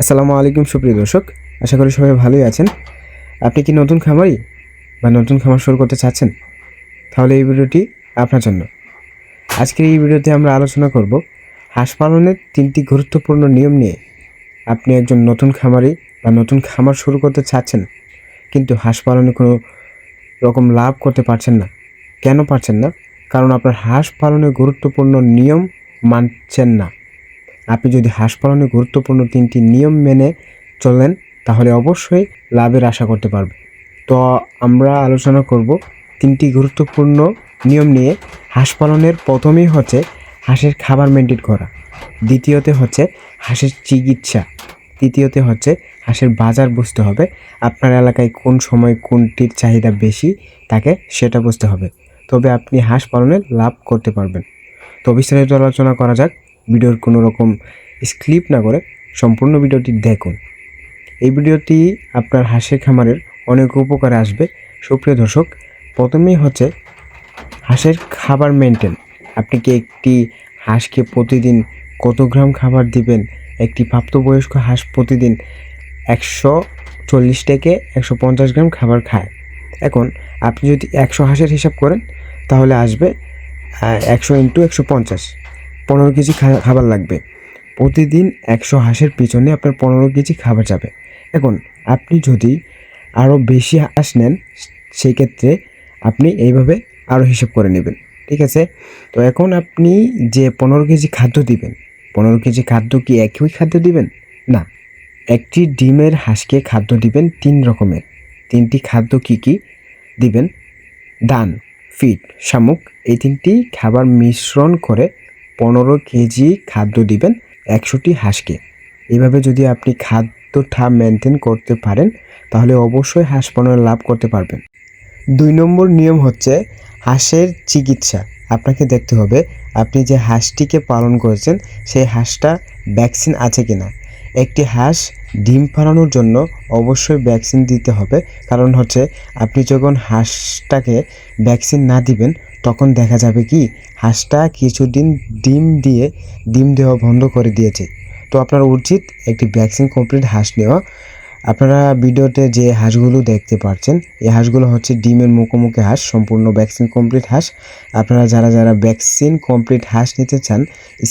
আসসালামু আলাইকুম সুপ্রিয় দর্শক, আশা করি সবাই ভালোই আছেন। আপনি কি নতুন খামারি বা নতুন খামার শুরু করতে চাচ্ছেন? তাহলে এই ভিডিওটি আপনার জন্য। আজকের এই ভিডিওতে আমরা আলোচনা করব হাঁস পালনের 3টি গুরুত্বপূর্ণ নিয়ম নিয়ে। আপনি একজন নতুন খামারি বা নতুন খামার শুরু করতে চাচ্ছেন, কিন্তু হাঁস পালনে কোনো রকম লাভ করতে পারছেন না। কেন পারছেন না? কারণ আপনার হাঁস পালনের গুরুত্বপূর্ণ নিয়ম মানছেন না। আপনি যদি হাঁস পালনের গুরুত্বপূর্ণ 3টি নিয়ম মেনে চলেন, তাহলে অবশ্যই লাভের আশা করতে পারবে। তো আমরা আলোচনা করব 3টি গুরুত্বপূর্ণ নিয়ম নিয়ে। হাঁস পালনের প্রথমেই হচ্ছে হাঁসের খাবার মেনটেন করা, দ্বিতীয়তে হচ্ছে হাঁসের চিকিৎসা, তৃতীয়তে হচ্ছে হাঁসের বাজার বুঝতে হবে। আপনার এলাকায় কোন সময় কোনটির চাহিদা বেশি থাকে সেটা বুঝতে হবে, তবে আপনি হাঁস পালনে লাভ করতে পারবেন। তো বিস্তারিত আলোচনা করা যাক। ভিডিওর কোনো রকম স্কিপ না করে সম্পূর্ণ ভিডিওটি দেখুন। এই ভিডিওটি আপনার হাঁসের খামারের অনেক উপকারে আসবে। সুপ্রিয় দর্শক, প্রথমেই হচ্ছে হাঁসের খাবার মেনটেন। আপনি কি একটি হাঁসকে প্রতিদিন কত গ্রাম খাবার দিবেন? একটি প্রাপ্তবয়স্ক হাঁস প্রতিদিন 140 থেকে 150 গ্রাম খাবার খায়। এখন আপনি যদি 100 হাঁসের হিসাব করেন, তাহলে আসবে 100 × 150, 15 কেজি খাবার লাগবে। প্রতিদিন 100 হাঁসের পিছনে আপনার 15 কেজি খাবার যাবে। এখন আপনি যদি আরও বেশি হাঁস নেন, সেই ক্ষেত্রে আপনি এইভাবে আরও হিসাব করে নেবেন, ঠিক আছে? তো এখন আপনি যে 15 কেজি খাদ্য দিবেন, 15 কেজি খাদ্য কি একই খাদ্য দিবেন? না, একটি ডিমের হাঁসকে খাদ্য দিবেন 3 রকমের। 3টি খাদ্য কি দিবেন? ধান, ফিড, শামুক, এই 3টি খাবার মিশ্রণ করে 15 কেজি খাদ্য দিবেন 100টি হাঁসকে। এইভাবে যদি আপনি খাদ্যটা মেনটেন করতে পারেন, তাহলে অবশ্যই হাঁস পালনে লাভ করতে পারবেন। 2 নম্বর নিয়ম হচ্ছে হাঁসের চিকিৎসা। আপনাকে দেখতে হবে আপনি যে হাঁসটিকে পালন করেছেন সেই হাঁসটা ভ্যাকসিন আছে কিনা। একটি হাঁস ডিম পাড়ানোর জন্য অবশ্যই ভ্যাকসিন দিতে হবে। কারণ হচ্ছে আপনি যখন হাঁসটাকে ভ্যাকসিন না দিবেন, তখন দেখা যাবে কি হাঁসটা কিছুদিন ডিম দেওয়া বন্ধ করে দিয়েছে। তো আপনার উচিত একটি ভ্যাকসিন কমপ্লিট হাঁস নেওয়া। আপনারা ভিডিওতে যে হাঁসগুলো দেখতে পাচ্ছেন, এই হাঁসগুলো হচ্ছে ডিমের মুখোমুখি হাঁস, সম্পূর্ণ ভ্যাকসিন কমপ্লিট হাঁস। আপনারা যারা ভ্যাকসিন কমপ্লিট হাঁস নিতে চান,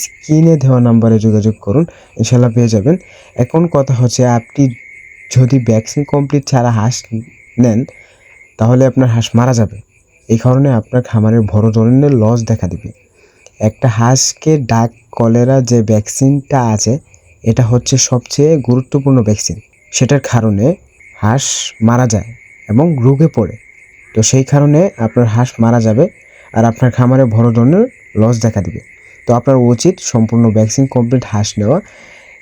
স্ক্রিনে দেওয়া নাম্বারে যোগাযোগ করুন, ইনশাল্লাহ পেয়ে যাবেন। এখন কথা হচ্ছে, আপনি যদি ভ্যাকসিন কমপ্লিট ছাড়া হাঁস নেন, তাহলে আপনার হাঁস মারা যাবে। এই কারণে আপনার খামারের বড় ধরনের লস দেখা দিবে। একটা হাঁসকে ডাক কলেরা যে ভ্যাকসিনটা আছে, এটা হচ্ছে সবচেয়ে গুরুত্বপূর্ণ ভ্যাকসিন। সেটার কারণে হাঁস মারা যায় এবং রোগে পড়ে। তো সেই কারণে আপনার হাঁস মারা যাবে আর আপনার খামারে বড় ধরনের লস দেখা দিবে। তো আপনার উচিত সম্পূর্ণ ভ্যাকসিন কমপ্লিট হাঁস নেওয়া।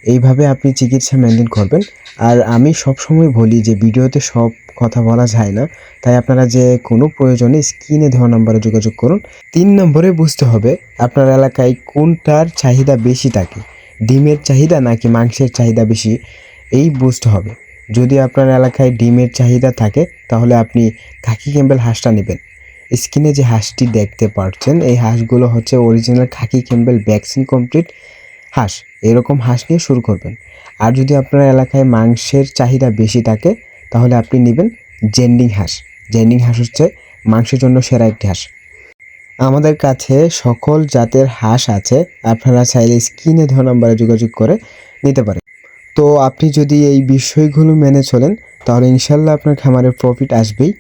এইভাবে আপনি চিকিৎসা মেনটেন করবেন। আর আমি সবসময় বলি যে ভিডিওতে সব কথা বলা যায় না, তাই আপনারা যে কোনো প্রয়োজনে স্ক্রিনে দেওয়া নাম্বারে যোগাযোগ করুন। 3 নম্বরে বুঝতে হবে আপনার এলাকায় কোনটার চাহিদা বেশি থাকে, ডিমের চাহিদা নাকি মাংসের চাহিদা বেশি, এই বুঝতে হবে। যদি আপনার এলাকায় ডিমের চাহিদা থাকে, তাহলে আপনি খাকি ক্যাম্বেল হাঁসটা নেবেন। স্ক্রিনে যে হাঁসটি দেখতে পাচ্ছেন, এই হাঁসগুলো হচ্ছে অরিজিনাল খাকি ক্যাম্বেল ভ্যাকসিন কমপ্লিট হাঁস। এরকম হাঁস নিয়ে শুরু করবেন। আর যদি আপনার এলাকায় মাংসের চাহিদা বেশি থাকে, তাহলে আপনি নেবেন জেন্ডিং হাঁস। জেন্ডিং হাঁস হচ্ছে মাংসের জন্য সেরা একটি হাঁস। আমাদের কাছে সকল জাতের হাঁস আছে, আপনারা চাইলে স্ক্রিনে দেওয়া নাম্বারে যোগাযোগ করে নিতে পারেন। তো আপনি যদি এই বিষয়গুলো মেনে চলেন, তাহলে ইনশাল্লাহ আপনার খামারের প্রফিট আসবেই।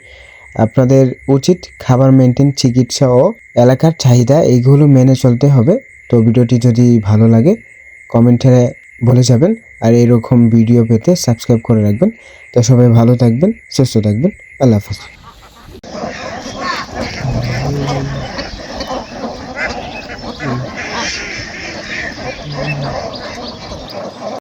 আপনাদের উচিত খাবার মেনটেন, চিকিৎসা ও এলাকার চাহিদা এইগুলো মেনে চলতে হবে। তো ভিডিওটি যদি ভালো লাগে কমেন্টে বলে যাবেন, আর এরকম ভিডিও পেতে সাবস্ক্রাইব করে রাখবেন। তো সবাই ভালো থাকবেন, সুস্থ থাকবেন। আল্লাহ হাফেজ।